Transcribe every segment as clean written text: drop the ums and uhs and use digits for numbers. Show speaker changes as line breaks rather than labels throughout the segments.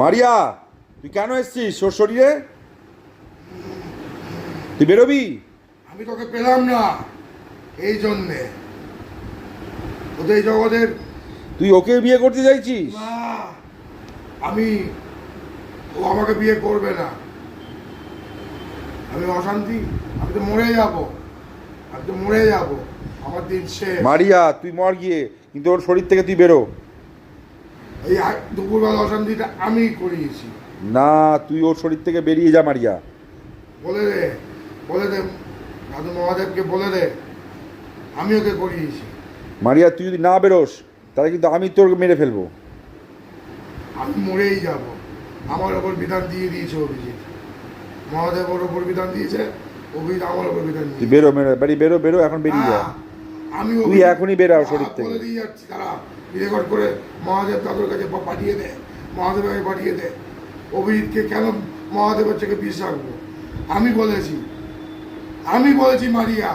মারিয়া, তুই কেন এসছিস ওর শরীরে? তুই বেরোবি?
আমি তোকে পেলাম না এই জন্যে ওদের জগতের।
তুই ওকে বিয়ে করতে চাইছিস?
না, আমি ও আমাকে বিয়ে করবে না। আমি অশান্তি, আমি তো মরে যাব, আমি তো মরে যাব, আমার দিন শেষ।
মারিয়া, তুই মর গিয়ে, কিন্তু ওর শরীর থেকে তুই বেরো।
এই দুপুরবেলা অশান্তিটা আমি করিয়েছি।
না, তুই ওর শরীর থেকে বেরিয়ে যা মারিয়া।
বলে দে, বলে দে, দাদু মহাদেবকে বলে দে আমি ওকে করিয়েছি।
মারিয়া, তুই যদি না বেরোস তাহলে কিন্তু আমি তোর মেরে ফেলবো।
আমি মরেই যাব। আমার ওপর বিধান দিয়ে দিয়েছে অভিজিৎ, মহাদেব ওর ওপর বিধান দিয়েছে, অভিজিৎ আমার ওপর বিধান
তুই
দিয়েছে।
বেরো, বাড়ি বেরো, বেরো এখন, বেরিয়ে যা।
আমি
তুই এখনই বেরাও শরীর থেকে।
বলে দিয়ে যাচ্ছি, তারা রেকর্ড করে মহাদেব দাদুর কাছে পাঠিয়ে দে, মহাদেবকে পাঠিয়ে দে। অভিজিৎকে কেন মহাদেবের থেকে বিষ রাখবো? আমি বলেছি, আমি বলেছি মারিয়া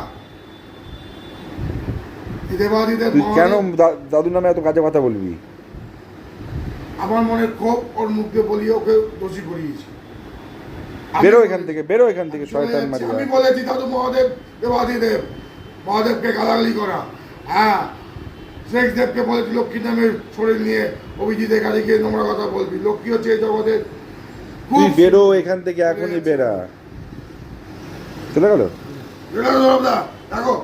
দেবাদিদেব।
তুই কেন দাদুর নামে এত কাজে কথা বলবি?
আমার মনের ক্ষোভ ওর মুখে বলিয়ে ওকে দোষী করিয়েছি।
বেরো এখান থেকে, বেরো এখান থেকে শয়তান মারিয়া।
আমি বলেছি দাদু মহাদেব দেবাদিদেব, মহাদেবকে গালাগালি করা। হ্যাঁ, শেখ দেবকে বলেছি লক্ষ্মী নামের শরীর নিয়ে অভিজিতের কাছে গিয়ে নোংরা কথা বলবি। লক্ষ্মী হচ্ছে এই জগতের।
তুই বেরো এখান থেকে, এখনই বেরা। চলে গেল।
দেখো